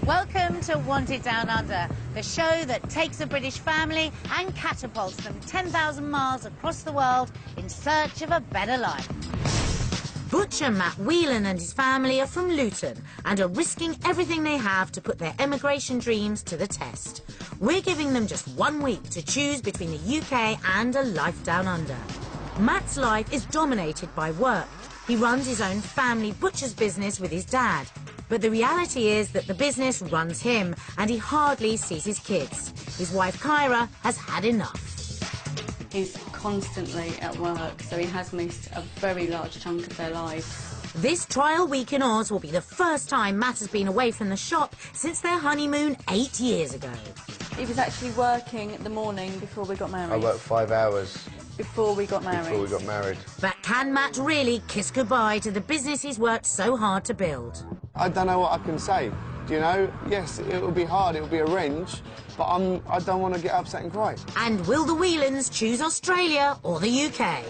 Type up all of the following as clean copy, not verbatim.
Welcome to Wanted Down Under, the show that takes a British family and catapults them 10,000 miles across the world in search of a better life. Butcher Matt Whelan and his family are from Luton and are risking everything they have to put their emigration dreams to the test. We're giving them just 1 week to choose between the UK and a life down under. Matt's life is dominated by work. He runs his own family butcher's business with his dad. But the reality is that the business runs him and he hardly sees his kids. His wife Kyra has had enough. He's constantly at work, so he has missed a very large chunk of their lives. This trial week in Oz will be the first time Matt has been away from the shop since their honeymoon 8 years ago. He was actually working in the morning before we got married. I worked 5 hours. Before we got married. Before we got married. But can Matt really kiss goodbye to the business he's worked so hard to build? I don't know what I can say. Do you know? Yes, it will be hard, it will be a wrench, but I don't want to get upset and cry. And will the Whelans choose Australia or the UK?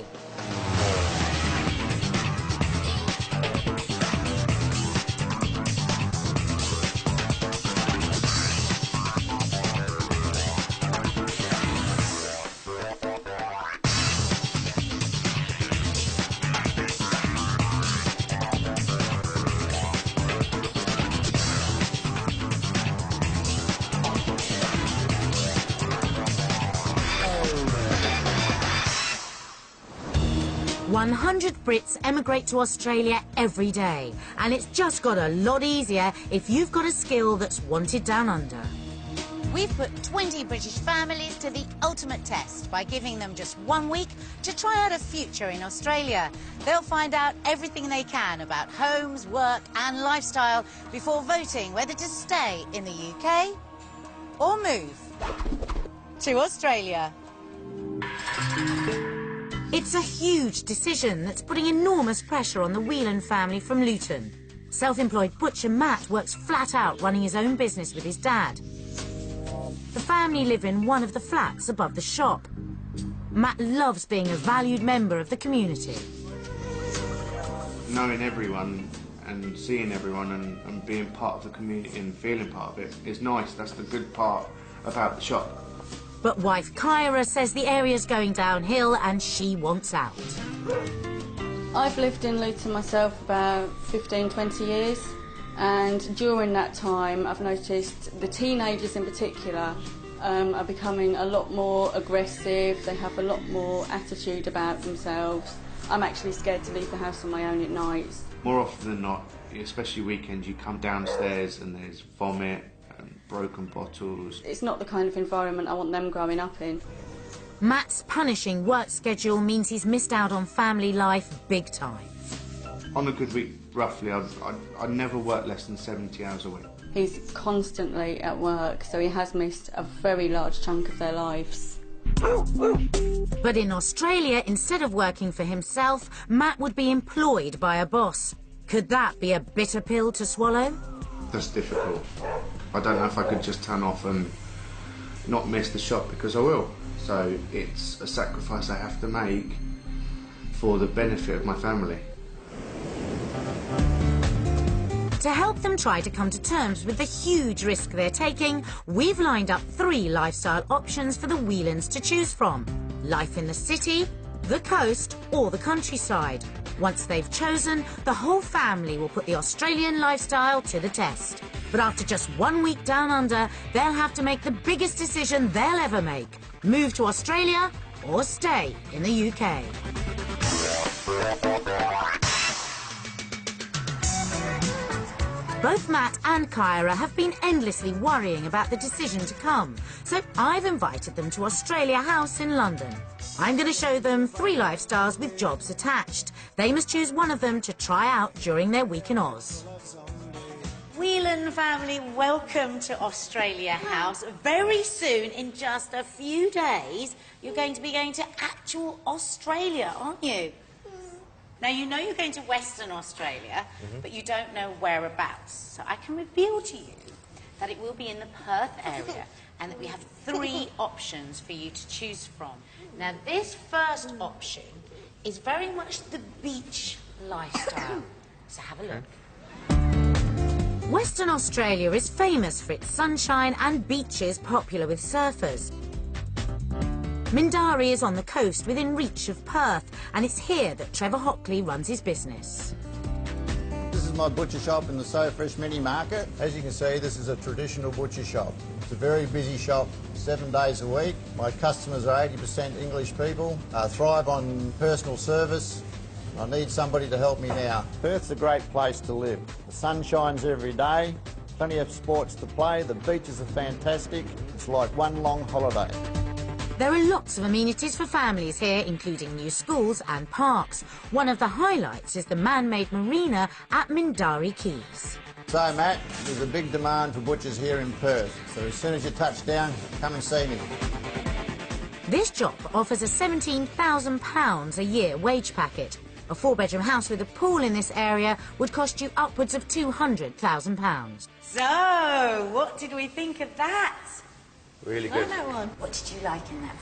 100 Brits emigrate to Australia every day, and it's just got a lot easier if you've got a skill that's wanted down under. We've put 20 British families to the ultimate test by giving them just 1 week to try out a future in Australia. They'll find out everything they can about homes, work and lifestyle before voting whether to stay in the UK or move to Australia. It's a huge decision that's putting enormous pressure on the Whelan family from Luton. Self-employed butcher Matt works flat out running his own business with his dad. The family live in one of the flats above the shop. Matt loves being a valued member of the community. Knowing everyone and seeing everyone and being part of the community and feeling part of it is nice. That's the good part about the shop. But wife Kyra says the area's going downhill and she wants out. I've lived in Luton myself about 15, 20 years, and during that time I've noticed the teenagers in particular are becoming a lot more aggressive. They have a lot more attitude about themselves. I'm actually scared to leave the house on my own at night. More often than not, especially weekends, you come downstairs and there's vomit and broken bottles. It's not the kind of environment I want them growing up in. Matt's punishing work schedule means he's missed out on family life big time. On a good week, roughly, I never work less than 70 hours a week. He's constantly at work, so he has missed a very large chunk of their lives. But in Australia, instead of working for himself, Matt would be employed by a boss. Could that be a bitter pill to swallow? That's difficult. I don't know if I could just turn off and not miss the shop, because I will. So it's a sacrifice I have to make for the benefit of my family. To help them try to come to terms with the huge risk they're taking, we've lined up 3 lifestyle options for the Whelans to choose from. Life in the city, the coast or the countryside. Once they've chosen, the whole family will put the Australian lifestyle to the test. But after just 1 week down under, they'll have to make the biggest decision they'll ever make. Move to Australia or stay in the UK. Both Matt and Kyra have been endlessly worrying about the decision to come, so I've invited them to Australia House in London. I'm going to show them 3 lifestyles with jobs attached. They must choose one of them to try out during their week in Oz. Whelan family, welcome to Australia House. Very soon, in just a few days, you're going to be going to actual Australia, aren't you? Now, you know you're going to Western Australia, but you don't know whereabouts. So I can reveal to you that it will be in the Perth area and that we have 3 options for you to choose from. Now, this first option is very much the beach lifestyle. So have a look. Western Australia is famous for its sunshine and beaches popular with surfers. Mindarie is on the coast within reach of Perth, and it's here that Trevor Hockley runs his business. This is my butcher shop in the So Fresh mini market. As you can see, this is a traditional butcher shop. It's a very busy shop, 7 days a week. My customers are 80% English people. I thrive on personal service. I need somebody to help me now. Perth's a great place to live. The sun shines every day, plenty of sports to play, the beaches are fantastic. It's like one long holiday. There are lots of amenities for families here, including new schools and parks. One of the highlights is the man-made marina at Mindarie Quays. So, Matt, there's a big demand for butchers here in Perth, so as soon as you touch down, come and see me. This job offers a £17,000 a year wage packet. A 4-bedroom house with a pool in this area would cost you upwards of £200,000. So, what did we think of that? Really good. That one. What did you like in that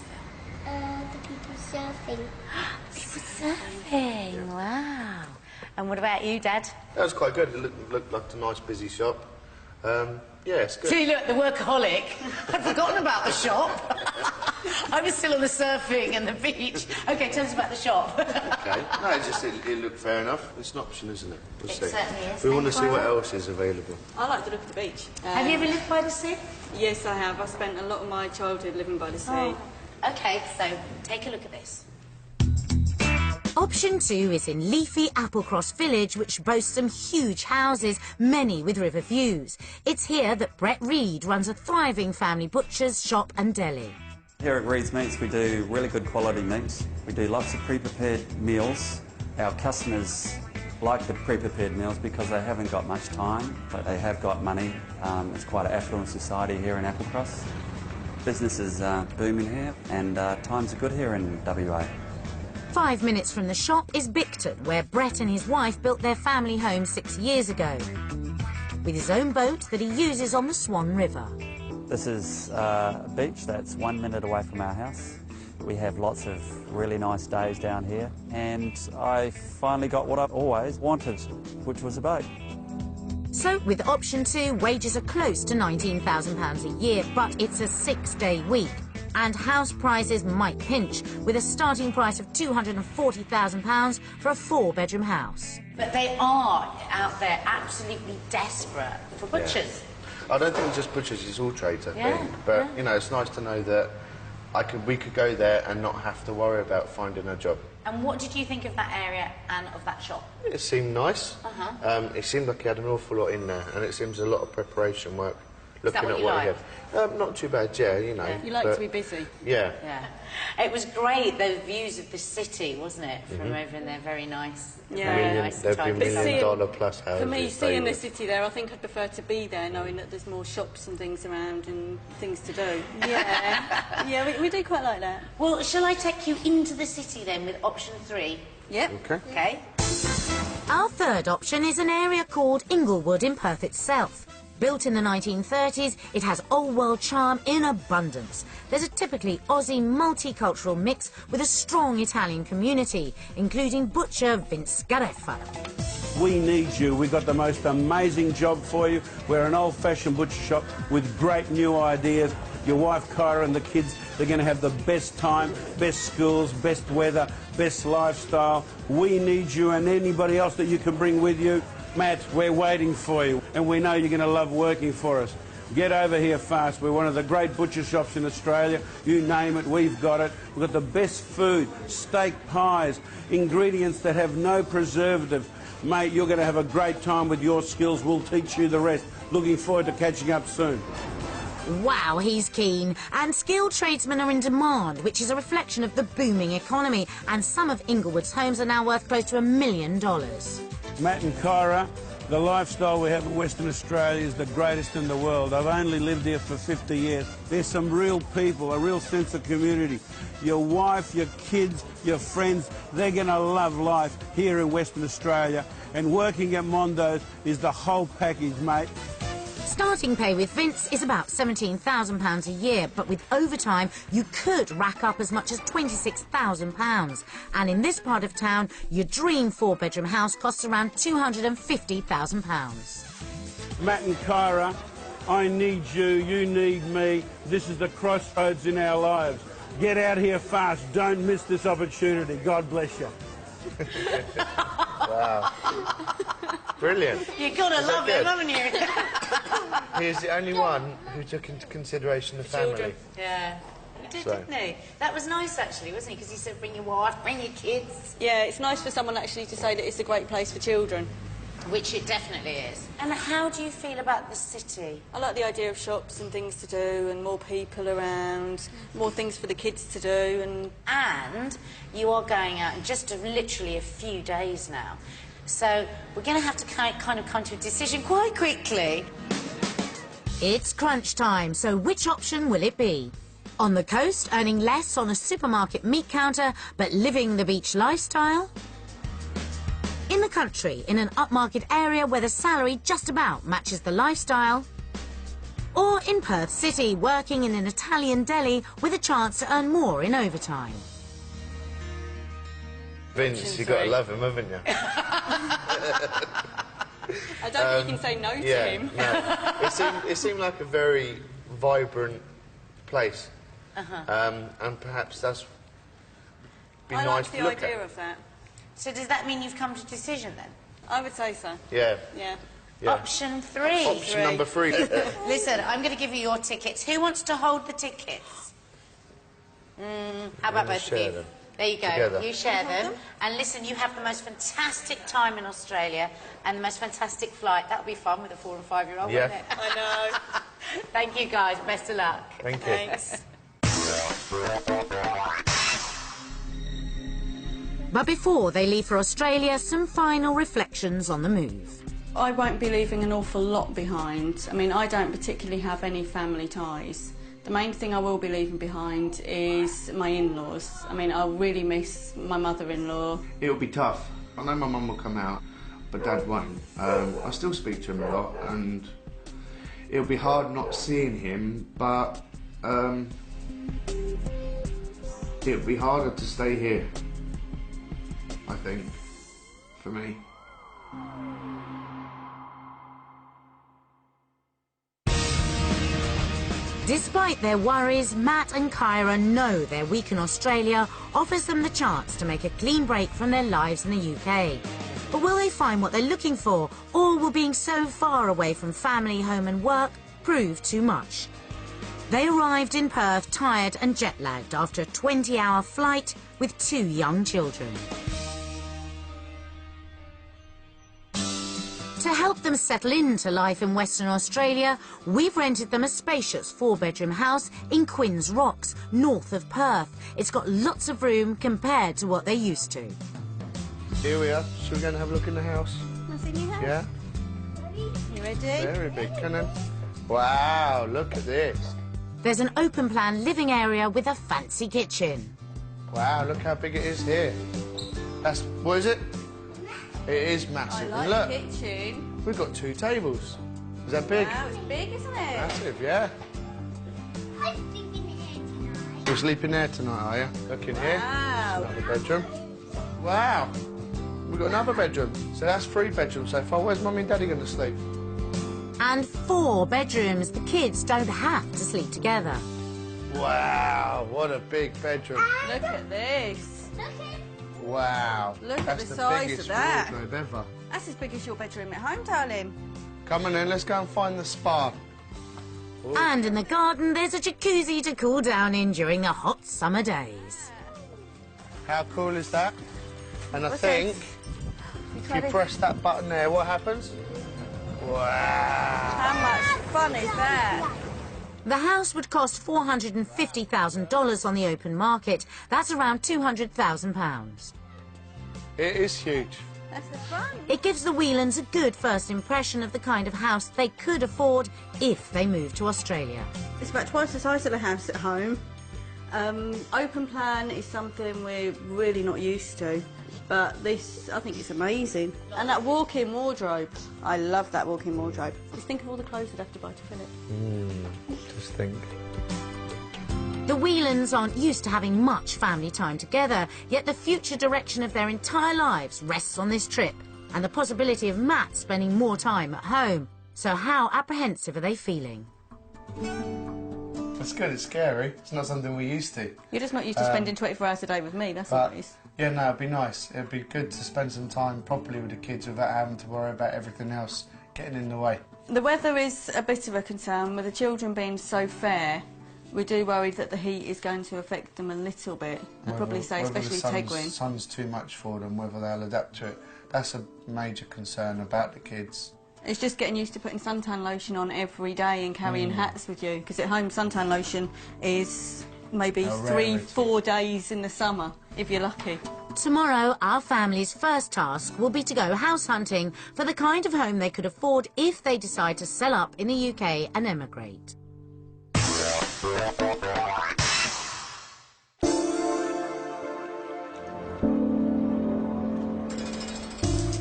film? The people surfing. People surfing, wow. And what about you, Dad? That was quite good. It looked like a nice, busy shop. Yeah, it's good. See, look, the workaholic. I'd forgotten about the shop. I was still on the surfing and the beach. OK, tell us about the shop. OK. No, it looked fair enough. It's an option, isn't it? We'll see. Certainly is. We want to see what else is available. I like the look of the beach. Have you ever lived by the sea? Yes, I have. I spent a lot of my childhood living by the sea. Oh. OK, so take a look at this. Option 2 is in leafy Applecross village, which boasts some huge houses, many with river views. It's here that Brett Reed runs a thriving family butcher's shop and deli. Here at Reed's Meats we do really good quality meats. We do lots of pre-prepared meals. Our customers like the pre-prepared meals because they haven't got much time, but they have got money. It's quite an affluent society here in Applecross. Business is booming here and times are good here in WA. 5 minutes from the shop is Bicton, where Brett and his wife built their family home 6 years ago, with his own boat that he uses on the Swan River. This is a beach that's 1 minute away from our house. We have lots of really nice days down here, and I finally got what I've always wanted, which was a boat. So, with option 2, wages are close to £19,000 a year, but it's a 6-day week. And house prices might pinch, with a starting price of £240,000 for a 4-bedroom house. But they are out there absolutely desperate for butchers. Yeah. I don't think it's just butchers, it's all trades, I think. But, you know, it's nice to know that we could go there and not have to worry about finding a job. And what did you think of that area and of that shop? It seemed nice. It seemed like he had an awful lot in there, and it seems a lot of preparation work. Looking at what he had. Not too bad, yeah, you know. Yeah. You like to be busy. Yeah. Yeah. It was great, those views of the city, wasn't it? From over in there, very nice. Yeah. Very nice. There'd be $1 million plus houses. For me, seeing the city there, I think I'd prefer to be there, knowing that there's more shops and things around and things to do. Yeah. Yeah, we do quite like that. Well, shall I take you into the city then with option 3? Yep. Okay. OK. Our third option is an area called Inglewood in Perth itself. Built in the 1930s, it has old-world charm in abundance. There's a typically Aussie multicultural mix with a strong Italian community, including butcher Vince Gareffa. We need you. We've got the most amazing job for you. We're an old-fashioned butcher shop with great new ideas. Your wife, Kyra, and the kids, they're going to have the best time, best schools, best weather, best lifestyle. We need you and anybody else that you can bring with you. Matt, we're waiting for you, and we know you're going to love working for us. Get over here fast. We're one of the great butcher shops in Australia. You name it, we've got it. We've got the best food, steak pies, ingredients that have no preservative. Mate, you're going to have a great time with your skills. We'll teach you the rest. Looking forward to catching up soon. Wow, he's keen. And skilled tradesmen are in demand, which is a reflection of the booming economy. And some of Inglewood's homes are now worth close to $1 million. Matt and Kyra, the lifestyle we have in Western Australia is the greatest in the world. I've only lived here for 50 years. There's some real people, a real sense of community. Your wife, your kids, your friends, they're going to love life here in Western Australia. And working at Mondo's is the whole package, mate. Starting pay with Vince is about £17,000 a year, but with overtime you could rack up as much as £26,000. And in this part of town, your dream 4-bedroom house costs around £250,000. Matt and Kyra, I need you, you need me. This is the crossroads in our lives. Get out here fast. Don't miss this opportunity. God bless you. Wow. Brilliant. You've got to love him, haven't you? He is the only one who took into consideration the family. Children. Yeah. He did, didn't he? That was nice, actually, wasn't he? Because he said, bring your wife, bring your kids. Yeah, it's nice for someone actually to say that it's a great place for children. Which it definitely is. And how do you feel about the city? I like the idea of shops and things to do and more people around, more things for the kids to do. And you are going out in just literally a few days now. So we're going to have to kind of come to a decision quite quickly. It's crunch time, so which option will it be? On the coast, earning less on a supermarket meat counter, but living the beach lifestyle? In the country, in an upmarket area where the salary just about matches the lifestyle? Or in Perth City, working in an Italian deli with a chance to earn more in overtime? Vince, you've got to love him, haven't you? I don't think you can say no to him. No. It seemed like a very vibrant place. And perhaps that's I nice like to the look idea at. of that. So does that mean you've come to a decision then? I would say so. Yeah. Yeah. Option 3. Option number 3. Listen, I'm going to give you your tickets. Who wants to hold the tickets? How about both of you? them. There you go. Together. You share them. And listen, you have the most fantastic time in Australia and the most fantastic flight. That'll be fun with a 4- and 5-year-old, Yeah. won't it? I know. Thank you, guys. Best of luck. Thank you. Thanks. But before they leave for Australia, some final reflections on the move. I won't be leaving an awful lot behind. I mean, I don't particularly have any family ties. The main thing I will be leaving behind is my in-laws. I mean, I'll really miss my mother-in-law. It'll be tough. I know my mum will come out, but Dad won't. I still speak to him a lot, and it'll be hard not seeing him, but it'll be harder to stay here, I think, for me. Despite their worries, Matt and Kyra know their week in Australia offers them the chance to make a clean break from their lives in the UK. But will they find what they're looking for, or will being so far away from family, home and work prove too much? They arrived in Perth tired and jet-lagged after a 20-hour flight with 2 young children. To help them settle into life in Western Australia, we've rented them a spacious 4-bedroom house in Quinns Rocks, north of Perth. It's got lots of room compared to what they're used to. Here we are. Shall we go and have a look in the house? Want to see your house? Yeah? You ready? Very big, can I? Wow, look at this. There's an open-plan living area with a fancy kitchen. Wow, look how big it is here. That's, what is it? It is I massive. like And look, the kitchen. we've got 2 tables. Is that big? Wow, it's big, isn't it? Massive, yeah. You're sleeping there tonight, are you? Look in here. Wow. Another bedroom. Wow. We've got another bedroom. So that's 3 bedrooms so far. Where's Mummy and Daddy going to sleep? And 4 bedrooms. The kids don't have to sleep together. Wow, what a big bedroom. Look at this. Wow. Look at That's the size biggest of that. wardrobe ever. That's as big as your bedroom at home, darling. Come on in, let's go and find the spa. And in the garden, there's a jacuzzi to cool down in during the hot summer days. How cool is that? And I What's think this? if you press that button there, what happens? Wow. How much fun is that? The house would cost $450,000 on the open market. That's around £200,000. It is huge. That's the fun. It gives the Whelans a good first impression of the kind of house they could afford if they moved to Australia. It's about twice the size of the house at home. Open plan is something we're really not used to, but this, I think it's amazing. And that walk-in wardrobe, I love that walk-in wardrobe. Just think of all the clothes I'd have to buy to fill it. Just think. The Whelans aren't used to having much family time together, yet the future direction of their entire lives rests on this trip and the possibility of Matt spending more time at home. So how apprehensive are they feeling? It's good, it's scary. It's not something we're used to. You're just not used to spending 24 hours a day with me, that's all it is. Yeah, no, it'd be nice. It'd be good to spend some time properly with the kids without having to worry about everything else getting in the way. The weather is a bit of a concern. With the children being so fair, we do worry that the heat is going to affect them a little bit. I'd probably say, especially Tegwin. Whether the sun's too much for them, whether they'll adapt to it. That's a major concern about the kids. It's just getting used to putting suntan lotion on every day and carrying hats with you, because at home suntan lotion is maybe 3-4 days in the summer, if you're lucky. Tomorrow, our family's first task will be to go house hunting for the kind of home they could afford if they decide to sell up in the UK and emigrate.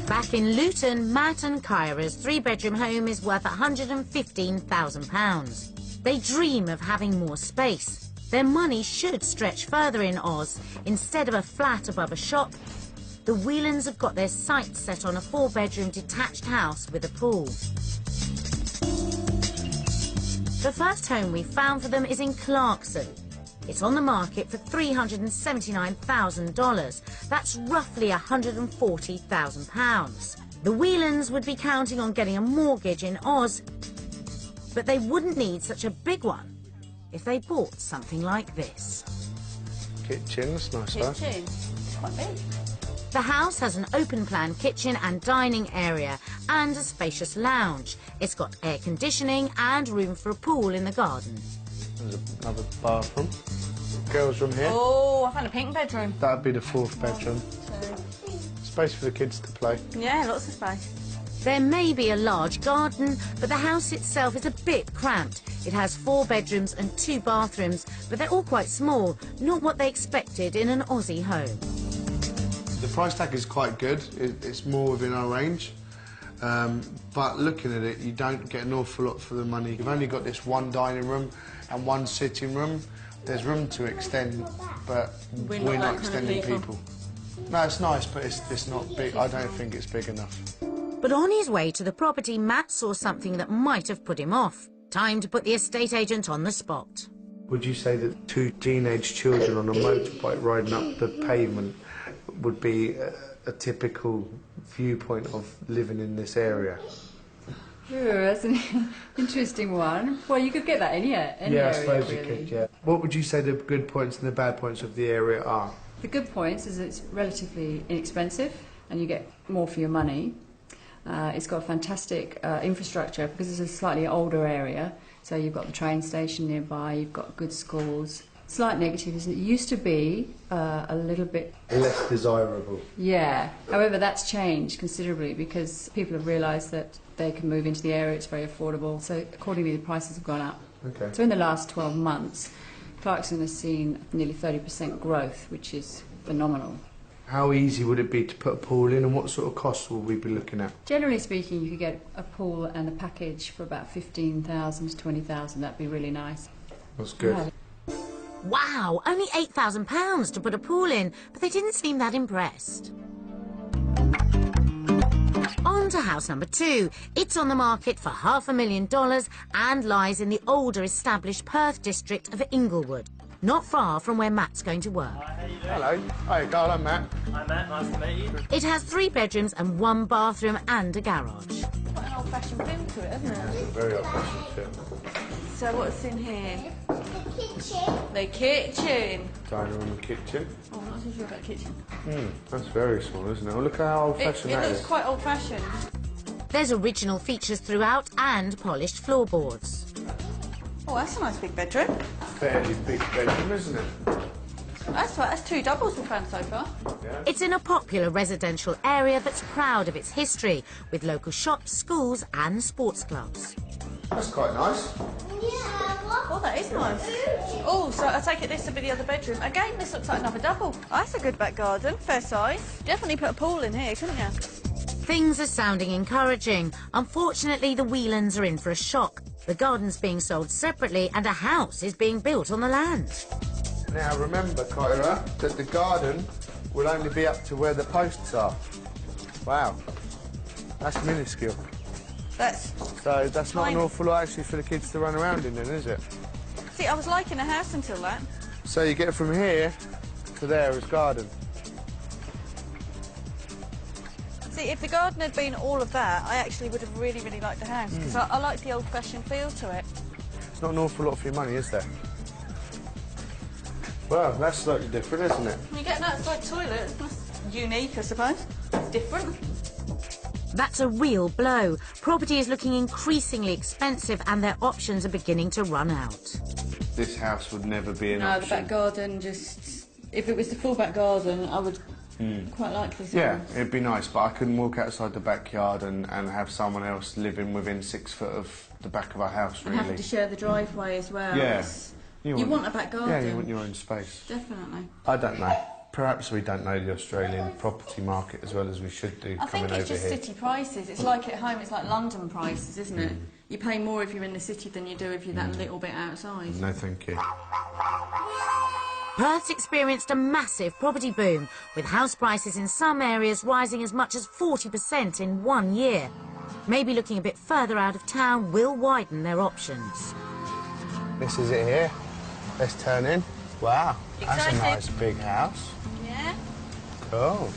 Back in Luton, Matt and Kyra's 3-bedroom home is worth £115,000. They dream of having more space. Their money should stretch further in Oz. Instead of a flat above a shop, the Whelans have got their sights set on a 4-bedroom detached house with a pool. The first home we found for them is in Clarkson. It's on the market for $379,000. That's roughly £140,000. The Whelans would be counting on getting a mortgage in Oz, but they wouldn't need such a big one if they bought something like this. Kitchen, that's nice. Kitchen, it's quite big. The house has an open-plan kitchen and dining area and a spacious lounge. It's got air conditioning and room for a pool in the garden. There's another bathroom. Girls' room here. Oh, I found a pink bedroom. That'd be the 4th bedroom. Space for the kids to play. Yeah, lots of space. There may be a large garden, but the house itself is a bit cramped. It has 4 bedrooms and 2 bathrooms, but they're all quite small, not what they expected in an Aussie home. The price tag is quite good. It's more within our range. But looking at it, you don't get an awful lot for the money. You've only got this 1 dining room and 1 sitting room. There's room to extend, but we're not extending people. No, it's nice, but it's not big. I don't think it's big enough. But on his way to the property, Matt saw something that might have put him off. Time to put the estate agent on the spot. Would you say that 2 teenage children on a motorbike riding up the pavement would be a typical viewpoint of living in this area? Sure, that's an interesting one. Well, you could get that any area, I suppose really. you could, yeah. What would you say the good points and the bad points of the area are? The good points is it's relatively inexpensive and you get more for your money. It's got fantastic infrastructure because it's a slightly older area. So you've got the train station nearby, you've got good schools. Slight negative is it used to be a little bit less desirable. Yeah. However, that's changed considerably because people have realised that they can move into the area, it's very affordable. So accordingly, the prices have gone up. Okay. So in the last 12 months, Clarkson has seen nearly 30% growth, which is phenomenal. How easy would it be to put a pool in, and what sort of costs will we be looking at? Generally speaking, you could get a pool and a package for about 15,000 to 20,000. That'd be really nice. That's good. Yeah. Wow, only £8,000 to put a pool in, but they didn't seem that impressed. On to house number 2. It's on the market for $500,000 and lies in the older established Perth district of Inglewood, not far from where Matt's going to work. Hello. Hi, Carl, I'm Matt. Hi Matt, nice to meet you. It has 3 bedrooms and 1 bathroom and a garage. Quite an old-fashioned feel to it, hasn't it? It's a very old-fashioned film. So what's in here? The kitchen. The kitchen. Dining room and kitchen. Oh, I'm not too sure about the kitchen. That's very small, isn't it? Oh, look how old-fashioned It that looks is. quite old-fashioned. There's original features throughout and polished floorboards. Oh, that's a nice big bedroom. Fairly big bedroom, isn't it? That's right, that's 2 doubles we've found so far. Yeah. It's in a popular residential area that's proud of its history, with local shops, schools and sports clubs. That's quite nice. Oh, that is nice. Oh, so I take it this will be the other bedroom. Again, this looks like another double. Oh, that's a good back garden, fair size. Definitely put a pool in here, couldn't you? Things are sounding encouraging. Unfortunately, the Whelans are in for a shock. The garden's being sold separately and a house is being built on the land. Now remember, Kyra, that the garden will only be up to where the posts are. Wow, that's minuscule. So that's not an awful lot actually for the kids to run around in then, is it? See, I was liking the house until that. So you get from here to there as garden. See, if the garden had been all of that, I actually would have really, really liked the house, because I like the old-fashioned feel to it. It's not an awful lot for your money, is there? Well, that's slightly different, isn't it? You get an outside toilet. That's unique, I suppose. Different. That's a real blow. Property is looking increasingly expensive and their options are beginning to run out. This house would never be an option. No, the back garden just... If it was the full back garden, I would quite like this Yeah, house. it'd be nice, but I couldn't walk outside the backyard and have someone else living within 6 foot of the back of our house, And really. having to share the driveway as well. Yeah. You want a back garden. Yeah, you want your own space. Definitely. I don't know. Perhaps we don't know the Australian property market as well as we should do I coming think over it's just here. city prices. It's like at home, it's like London prices, isn't it? You pay more if you're in the city than you do if you're that little bit outside. No, thank you. Perth's experienced a massive property boom, with house prices in some areas rising as much as 40% in 1 year. Maybe looking a bit further out of town will widen their options. This is it here. Let's turn in. Wow, that's a Excited? nice big house. Yeah? Cool.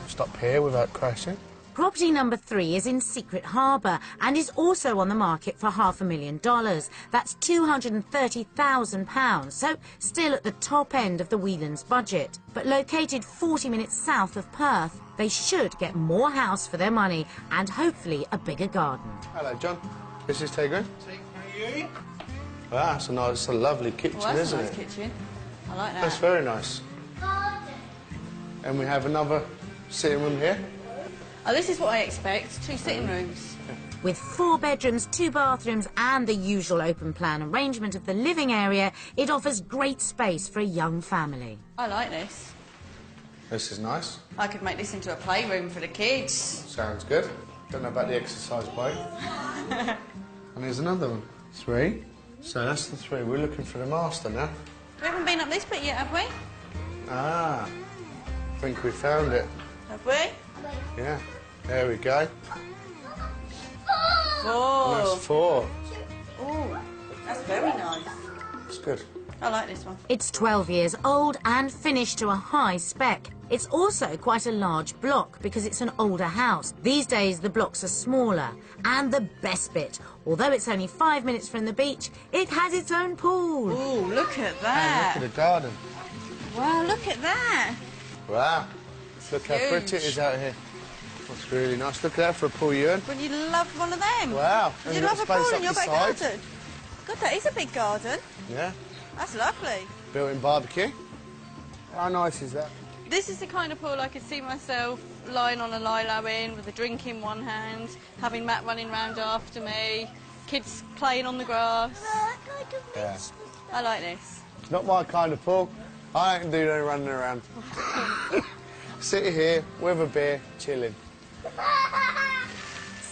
Stop here without crashing. Property number 3 is in Secret Harbour and is also on the market for $500,000. That's £230,000, so still at the top end of the Whelan's budget. But located 40 minutes south of Perth, they should get more house for their money and hopefully a bigger garden. Hello, John. This is Tegan. Wow, it's a lovely kitchen, Well, that's a isn't nice it? kitchen. I like that. That's very nice. And we have another sitting room here. Oh, this is what I expect. 2 sitting rooms. With 4 bedrooms, 2 bathrooms and the usual open plan arrangement of the living area, it offers great space for a young family. I like this. This is nice. I could make this into a playroom for the kids. Sounds good. Don't know about the exercise bike. And there's another one. 3. So that's the 3. We're looking for the master now. We haven't been up this bit yet, have we? Ah, I think we found it. Have we? Yeah, there we go. 4. That's 4. Oh, that's very nice. That's good. I like this one. It's 12 years old and finished to a high spec. It's also quite a large block because it's an older house. These days the blocks are smaller. And the best bit, although it's only 5 minutes from the beach, it has its own pool. Oh, look at And that. look at the garden. Wow, look at that. Wow. Look how huge. pretty it is out here. That's really nice. Look at that for a pool, Ewan. Wouldn't you love one of them? Wow. Would And you you've love got a space pool up in your the back side. garden? God, that is a big garden. Yeah. That's lovely. Built-in barbecue. How nice is that? This is the kind of pool I could see myself lying on a lilo in with a drink in one hand, having Matt running round after me, kids playing on the grass. Yeah. I like this. It's not my kind of pool. I don't do no running around. Sit here with a beer, chilling.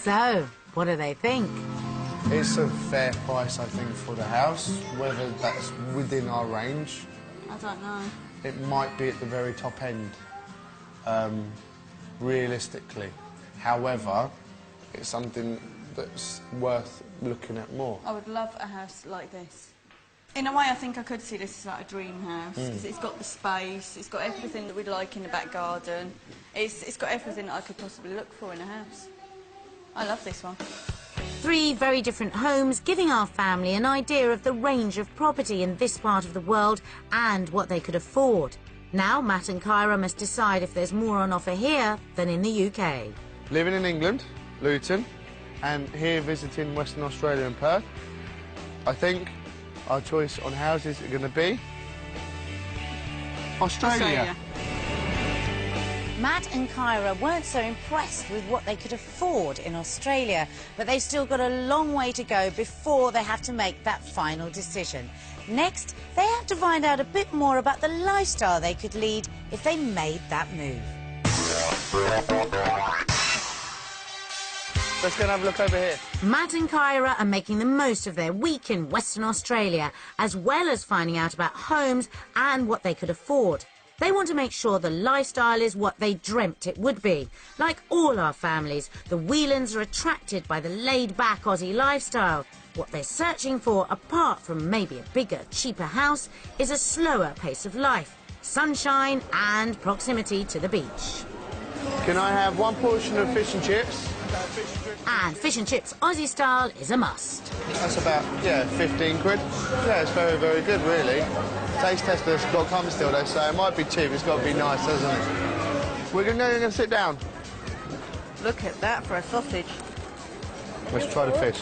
So, what do they think? It's a fair price, I think, for the house. Whether that's within our range, I don't know. it might be at the very top end, realistically. However, it's something that's worth looking at more. I would love a house like this. In a way, I think I could see this as like a dream house because it's got the space, it's got everything that we'd like in the back garden. It's got everything that I could possibly look for in a house. I love this one. 3 very different homes, giving our family an idea of the range of property in this part of the world and what they could afford. Now, Matt and Kyra must decide if there's more on offer here than in the UK. Living in England, Luton, and here visiting Western Australia and Perth, I think our choice on houses are going to be Australia. Matt and Kyra weren't so impressed with what they could afford in Australia, but they've still got a long way to go before they have to make that final decision. Next, they have to find out a bit more about the lifestyle they could lead if they made that move. Let's go and have a look over here. Matt and Kyra are making the most of their week in Western Australia, as well as finding out about homes and what they could afford. They want to make sure the lifestyle is what they dreamt it would be. Like all our families, the Whelans are attracted by the laid-back Aussie lifestyle. What they're searching for, apart from maybe a bigger, cheaper house, is a slower pace of life, sunshine and proximity to the beach. Can I have one portion of fish and chips? And fish and chips Aussie style is a must. That's about, 15 quid. Yeah, it's very, very good, really. Tastetester.com still, they say. It might be cheap, it's got to be nice, doesn't it? We're going to sit down. Look at that for a sausage. Let's try the fish.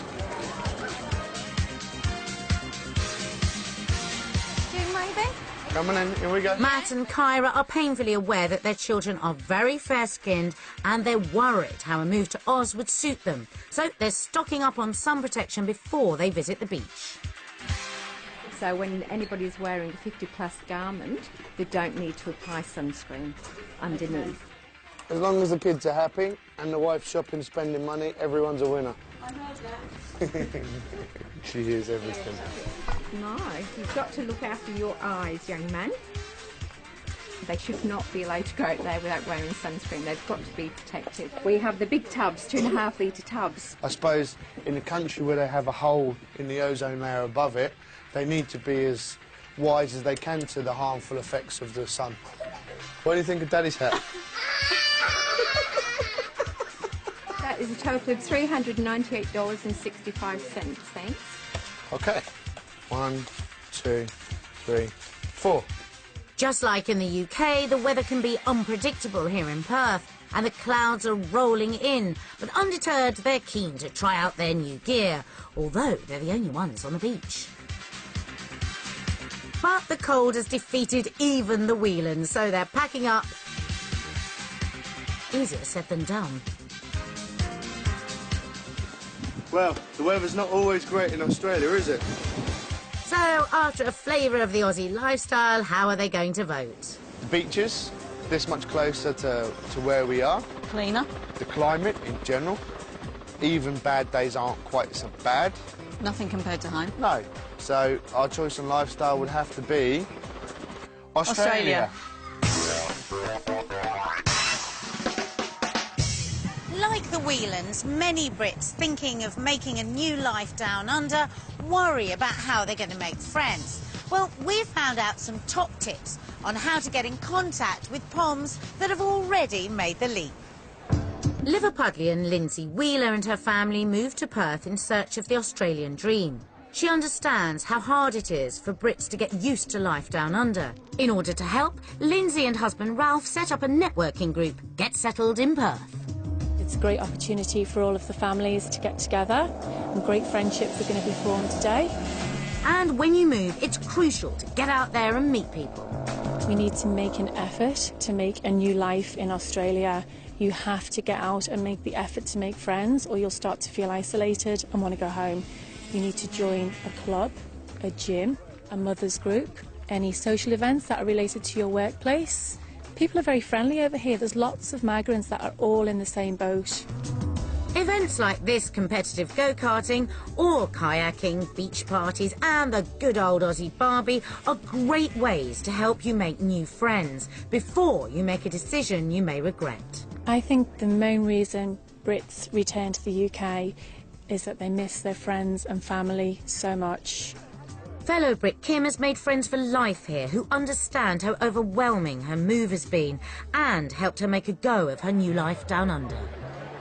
Maybe? Come on in, here we go. Matt and Kyra are painfully aware that their children are very fair-skinned and they're worried how a move to Oz would suit them. So they're stocking up on sun protection before they visit the beach. So when anybody's wearing a 50-plus garment, they don't need to apply sunscreen underneath. As long as the kids are happy and the wife's shopping, spending money, everyone's a winner. I know that. She hears everything. No, you've got to look after your eyes, young man. They should not be allowed to go out there without wearing sunscreen. They've got to be protected. We have the big tubs, 2.5 litre tubs. I suppose in a country where they have a hole in the ozone layer above it, they need to be as wise as they can to the harmful effects of the sun. What do you think of Daddy's hat? That is a total of $398.65, thanks. OK. 1, 2, 3, 4. Just like in the UK, the weather can be unpredictable here in Perth, and the clouds are rolling in. But undeterred, they're keen to try out their new gear, although they're the only ones on the beach. But the cold has defeated even the Whelans, so they're packing up. Easier said than done. Well, the weather's not always great in Australia, is it? So, after a flavour of the Aussie lifestyle, how are they going to vote? The beaches, this much closer to where we are. Cleaner. The climate in general. Even bad days aren't quite so bad. Nothing compared to home. No. So our choice on lifestyle would have to be Australia. Like the Whelans, many Brits thinking of making a new life down under worry about how they're going to make friends. Well, we've found out some top tips on how to get in contact with Poms that have already made the leap. Liverpudlian Lindsay Wheeler and her family moved to Perth in search of the Australian dream. She understands how hard it is for Brits to get used to life down under. In order to help, Lindsay and husband Ralph set up a networking group, Get Settled in Perth. It's a great opportunity for all of the families to get together, and great friendships are going to be formed today. And when you move, it's crucial to get out there and meet people. We need to make an effort to make a new life in Australia. You have to get out and make the effort to make friends, or you'll start to feel isolated and want to go home. You need to join a club, a gym, a mother's group, any social events that are related to your workplace. People are very friendly over here. There's lots of migrants that are all in the same boat. Events like this, competitive go-karting or kayaking, beach parties and the good old Aussie Barbie are great ways to help you make new friends before you make a decision you may regret. I think the main reason Brits return to the UK is that they miss their friends and family so much. Fellow Brit Kim has made friends for life here who understand how overwhelming her move has been and helped her make a go of her new life down under.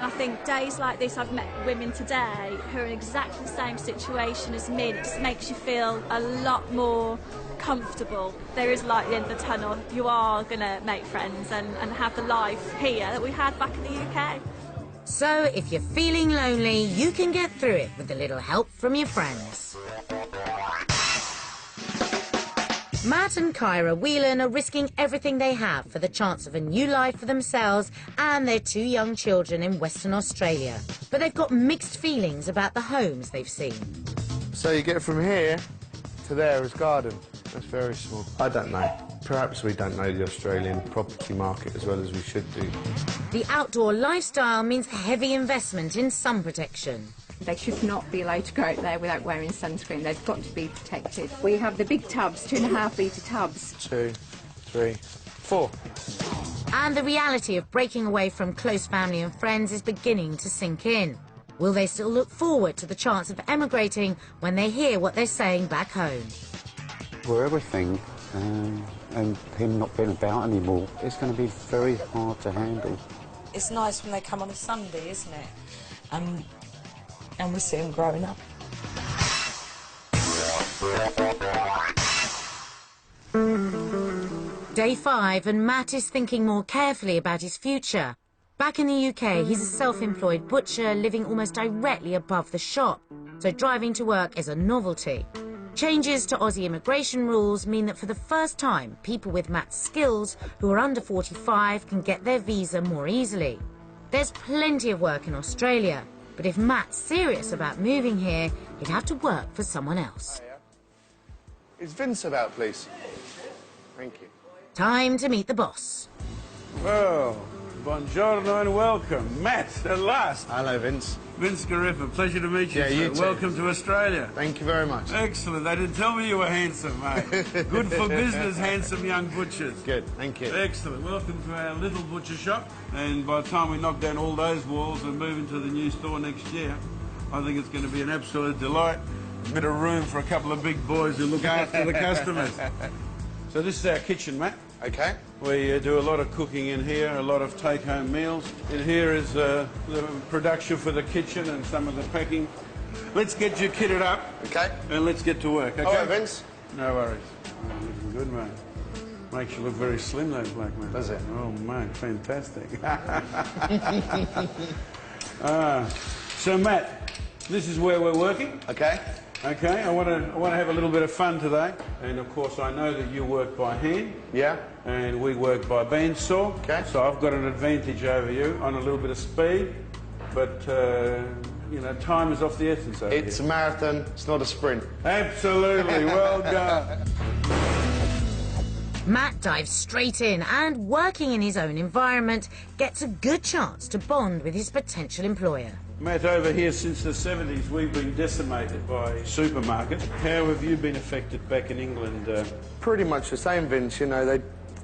I think days like this, I've met women today who are in exactly the same situation as me, and it just makes you feel a lot more comfortable. There is light at the end of the tunnel. You are going to make friends and have the life here that we had back in the UK. So if you're feeling lonely, you can get through it with a little help from your friends. Matt and Kyra Whelan are risking everything they have for the chance of a new life for themselves and their 2 young children in Western Australia. But they've got mixed feelings about the homes they've seen. So you get from here to there as garden. That's very small. I don't know. Perhaps we don't know the Australian property market as well as we should do. The outdoor lifestyle means heavy investment in sun protection. They should not be allowed to go out there without wearing sunscreen. They've got to be protected. We have the big tubs, 2.5 litre tubs. 2, 3, 4. And the reality of breaking away from close family and friends is beginning to sink in. Will they still look forward to the chance of emigrating when they hear what they're saying back home? We're everything, and him not being about anymore, it's going to be very hard to handle. It's nice when they come on a Sunday, isn't it? And we see them growing up. Day 5, and Matt is thinking more carefully about his future. Back in the UK, he's a self-employed butcher living almost directly above the shop, so driving to work is a novelty. Changes to Aussie immigration rules mean that for the first time, people with Matt's skills who are under 45 can get their visa more easily. There's plenty of work in Australia, but if Matt's serious about moving here, he'd have to work for someone else. Is Vince about, please? Thank you. Time to meet the boss. Well, buongiorno and welcome. Matt, at last. Hello, Vince. Vince Gariffa, pleasure to meet you. Yeah, you too. Welcome to Australia. Thank you very much. Excellent. They didn't tell me you were handsome, mate. Good for business, handsome young butchers. Good, thank you. Excellent. Welcome to our little butcher shop. And by the time we knock down all those walls and move into the new store next year, I think it's going to be an absolute delight. A bit of room for a couple of big boys who look after the customers. So this is our kitchen, Matt. Okay. We do a lot of cooking in here, a lot of take-home meals. In here is the production for the kitchen and some of the packing. Let's get you kitted up. Okay. And let's get to work, okay? All right, Vince. No worries. Oh, looking good, mate. Makes you look very slim, though, black man. Does it? Oh, mate, fantastic. So, Matt, this is where we're working. Okay. Okay, I want to have a little bit of fun today, and of course I know that you work by hand. Yeah. And we work by bandsaw. Okay. So I've got an advantage over you on a little bit of speed, but you know, time is of the essence over It's here. a marathon. It's not a sprint. Absolutely. Well done. Matt dives straight in and, working in his own environment, gets a good chance to bond with his potential employer. Matt, over here since the 70s we've been decimated by supermarkets. How have you been affected back in England? Pretty much the same, Vince. You know,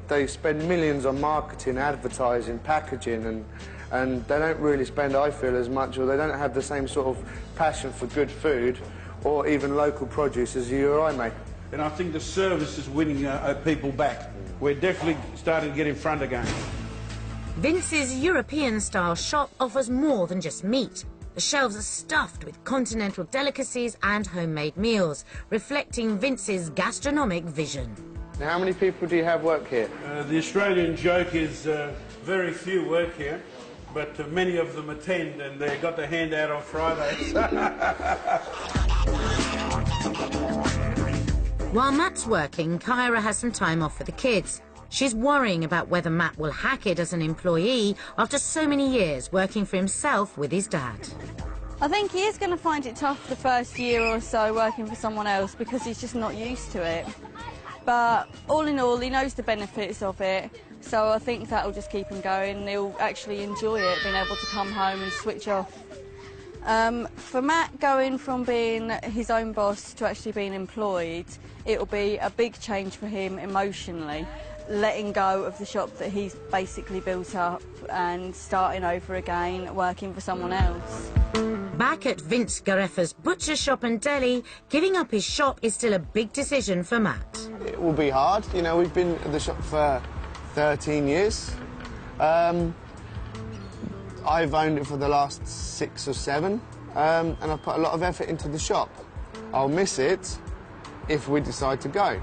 they spend millions on marketing, advertising, packaging, and they don't really spend, I feel, as much, or they don't have the same sort of passion for good food or even local produce as you or I may. And I think the service is winning people back. We're definitely starting to get in front again. Vince's European-style shop offers more than just meat. The shelves are stuffed with continental delicacies and homemade meals, reflecting Vince's gastronomic vision. Now, how many people do you have work here? The Australian joke is very few work here, but many of them attend and they got their hand out on Fridays. While Matt's working, Kyra has some time off for the kids. She's worrying about whether Matt will hack it as an employee after so many years working for himself with his dad. I think he is going to find it tough the first year or so working for someone else because he's just not used to it. But all in all, he knows the benefits of it, so I think that'll just keep him going. He'll actually enjoy it, being able to come home and switch off. For Matt, going from being his own boss to actually being employed, it'll be a big change for him emotionally, letting go of the shop that he's basically built up and starting over again, working for someone else. Back at Vince Gariffa's butcher shop and deli, giving up his shop is still a big decision for Matt. It will be hard. You know, we've been at the shop for 13 years. I've owned it for the last 6 or 7, and I've put a lot of effort into the shop. I'll miss it if we decide to go.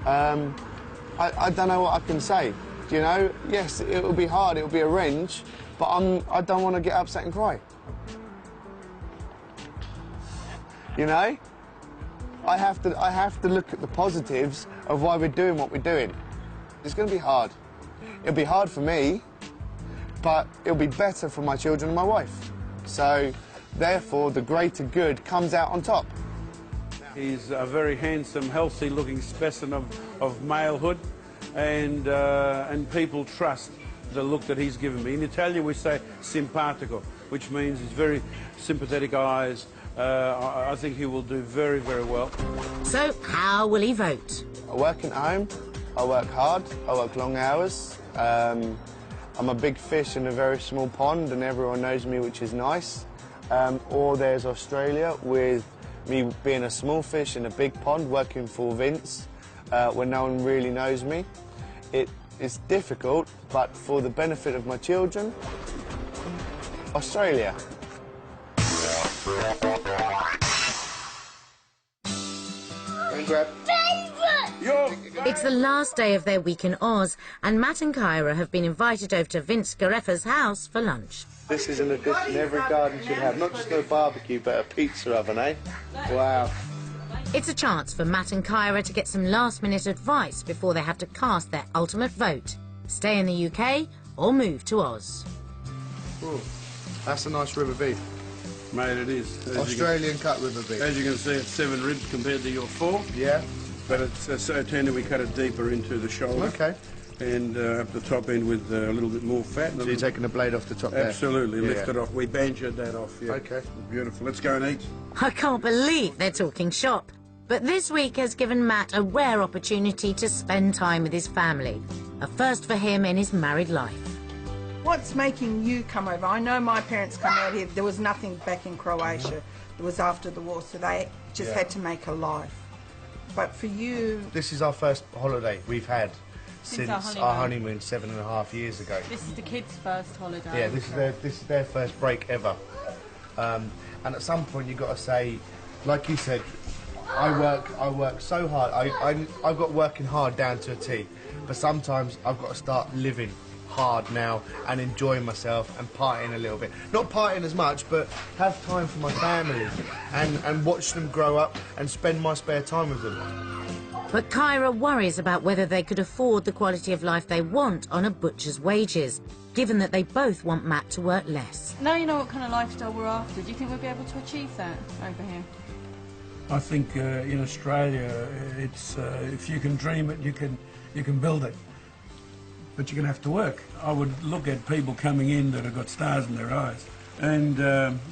I don't know what I can say. You know, yes, it will be hard, it will be a wrench, but I don't want to get upset and cry. You know, I have to look at the positives of why we're doing what we're doing. It's going to be hard. It'll be hard for me, but it'll be better for my children and my wife. So, therefore, the greater good comes out on top. He's a very handsome, healthy-looking specimen of malehood, and people trust the look that he's given me. In Italian, we say simpatico, which means he's very sympathetic eyes. I think he will do very, very well. So, how will he vote? Working at home, I work hard, I work long hours. I'm a big fish in a very small pond and everyone knows me, which is nice. Or there's Australia with me being a small fish in a big pond working for Vince when no one really knows me. It's difficult, but for the benefit of my children, Australia. It's the last day of their week in Oz, and Matt and Kyra have been invited over to Vince Gareffa's house for lunch. This is an addition every garden should have, not just a barbecue, but a pizza oven, eh? Wow. It's a chance for Matt and Kyra to get some last-minute advice before they have to cast their ultimate vote. Stay in the UK or move to Oz. Ooh, that's a nice river beef. Mate, it is. Australian cut river beef. As you can see, it's 7 ribs compared to your 4. Yeah. But it's so tender we cut it deeper into the shoulder. Okay. And up the top end with a little bit more fat. So you're taking the blade off the top there? Absolutely, lift it off. We banjoed that off, yeah. Okay. Beautiful. Let's go and eat. I can't believe they're talking shop. But this week has given Matt a rare opportunity to spend time with his family. A first for him in his married life. What's making you come over? I know my parents come out here. There was nothing back in Croatia. It was after the war, so they just had to make a life. But for you... This is our first holiday we've had since our honeymoon 7.5 years ago. This is the kids' first holiday. Yeah, this is their first break ever. And at some point you've got to say, like you said, I work so hard. I've got working hard down to a T. But sometimes I've got to start living hard now and enjoying myself and partying a little bit. Not partying as much, but have time for my family and watch them grow up and spend my spare time with them. But Kyra worries about whether they could afford the quality of life they want on a butcher's wages, given that they both want Matt to work less. Now you know what kind of lifestyle we're after. Do you think we'll be able to achieve that over here? I think in Australia, it's if you can dream it, you can build it. But you're going to have to work. I would look at people coming in that have got stars in their eyes and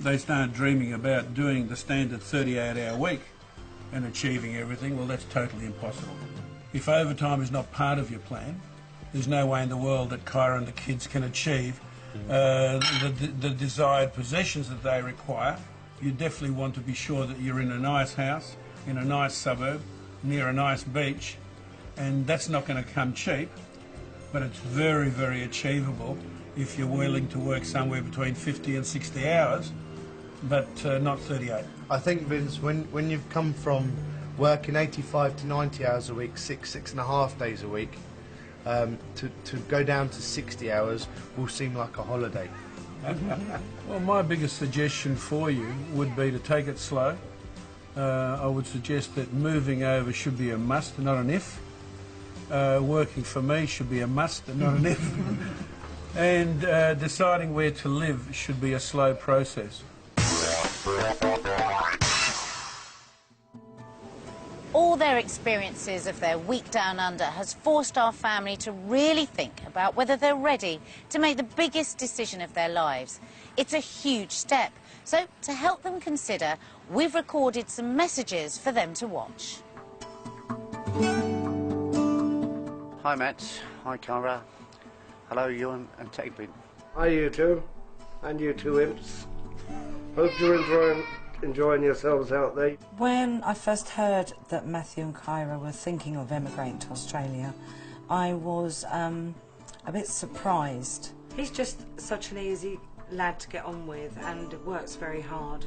they start dreaming about doing the standard 38-hour week and achieving everything. Well, that's totally impossible. If overtime is not part of your plan, there's no way in the world that Kyra and the kids can achieve the desired possessions that they require. You definitely want to be sure that you're in a nice house, in a nice suburb, near a nice beach, and that's not going to come cheap. But it's very, very achievable if you're willing to work somewhere between 50 and 60 hours, but not 38. I think, Vince, when you've come from working 85 to 90 hours a week, 6.5 days a week, to go down to 60 hours will seem like a holiday. Well, my biggest suggestion for you would be to take it slow. I would suggest that moving over should be a must, not an if. Working for me should be a must and not an if. And deciding where to live should be a slow process. All their experiences of their week down under has forced our family to really think about whether they're ready to make the biggest decision of their lives. It's a huge step. So to help them consider, we've recorded some messages for them to watch. Hi Matt, hi Kyra, hello Ewan and Tegbin. Hi you two, and you two imps. Hope you're enjoying yourselves out there. When I first heard that Matthew and Kyra were thinking of emigrating to Australia, I was a bit surprised. He's just such an easy lad to get on with and works very hard.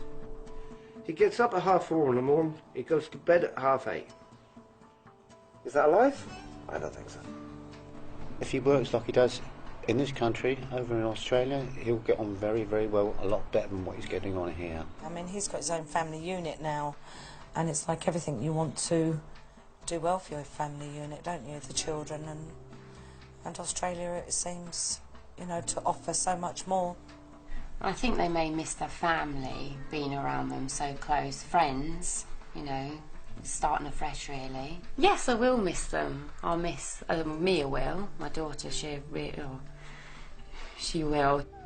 He gets up at 4:30 in the morning, he goes to bed at 8:30. Is that a life? I don't think so. If he works like he does in this country, over in Australia, he'll get on very, very well, a lot better than what he's getting on here. I mean, he's got his own family unit now, and it's like everything you want to do well for your family unit, don't you? The children and Australia, it seems, you know, to offer so much more. I think they may miss their family, being around them so close, friends, you know, starting afresh really. Yes, I will miss them. I'll miss, Mia will, my daughter, she will.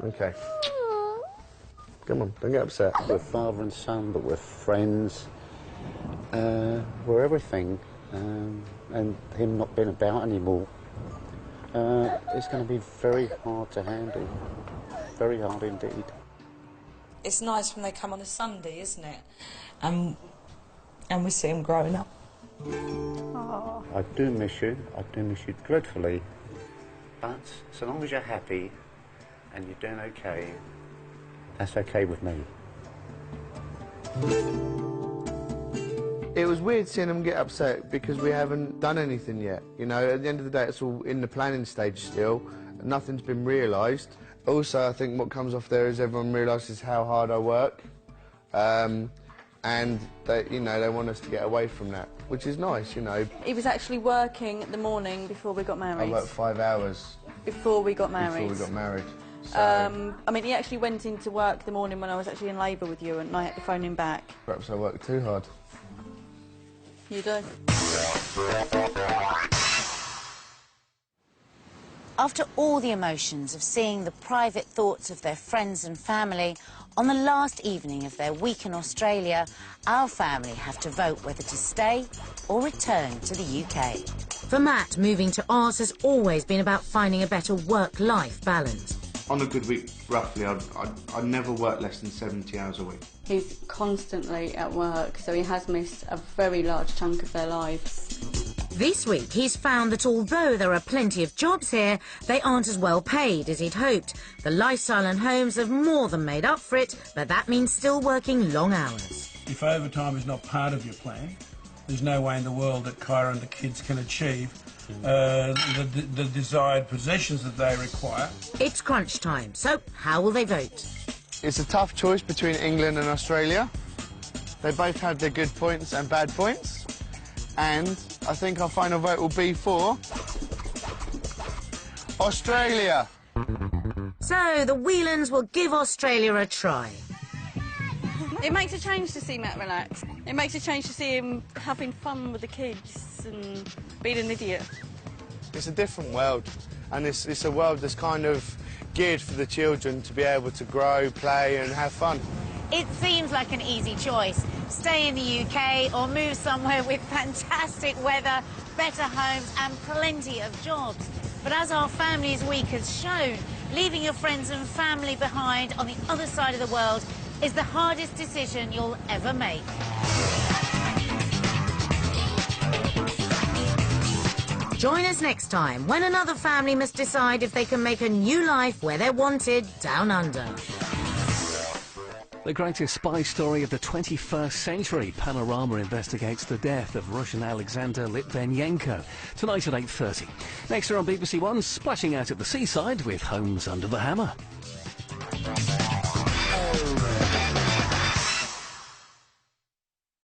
Okay. Come on, don't get upset. We're father and son, but we're friends. We're everything. and him not being about anymore, it's going to be very hard to handle. Very hard indeed. It's nice when they come on a Sunday, isn't it? And we see them growing up. Oh. I do miss you dreadfully. But so long as you're happy and you're doing okay, that's okay with me. It was weird seeing them get upset because we haven't done anything yet. You know, at the end of the day, it's all in the planning stage still. Nothing's been realised. Also, I think what comes off there is everyone realises how hard I work. And they, you know, they want us to get away from that, which is nice, you know. He was actually working in the morning before we got married. I worked 5 hours. Before we got married. Before we got married. So, I mean, he actually went into work the morning when I was actually in labour with you, and I had to phone him back. Perhaps I worked too hard. You do. After all the emotions of seeing the private thoughts of their friends and family, on the last evening of their week in Australia, our family have to vote whether to stay or return to the UK. For Matt, moving to Oz has always been about finding a better work-life balance. On a good week, roughly, I'd never work less than 70 hours a week. He's constantly at work, so he has missed a very large chunk of their lives. This week, he's found that although there are plenty of jobs here, they aren't as well paid as he'd hoped. The lifestyle and homes have more than made up for it, but that means still working long hours. If overtime is not part of your plan, there's no way in the world that Kyra and the kids can achieve the desired possessions that they require. It's crunch time, so how will they vote? It's a tough choice between England and Australia. They both have their good points and bad points. And I think our final vote will be for Australia. So the Whelans will give Australia a try. It makes a change to see Matt relax. It makes a change to see him having fun with the kids and being an idiot. It's a different world, and it's a world that's kind of geared for the children to be able to grow, play and have fun. It seems like an easy choice. Stay in the UK or move somewhere with fantastic weather, better homes and plenty of jobs. But as our Families Week has shown, leaving your friends and family behind on the other side of the world is the hardest decision you'll ever make. Join us next time when another family must decide if they can make a new life where they're wanted down under. The greatest spy story of the 21st century. Panorama investigates the death of Russian Alexander Litvinenko. Tonight at 8:30. Next year on BBC One, splashing out at the seaside with Homes Under the Hammer.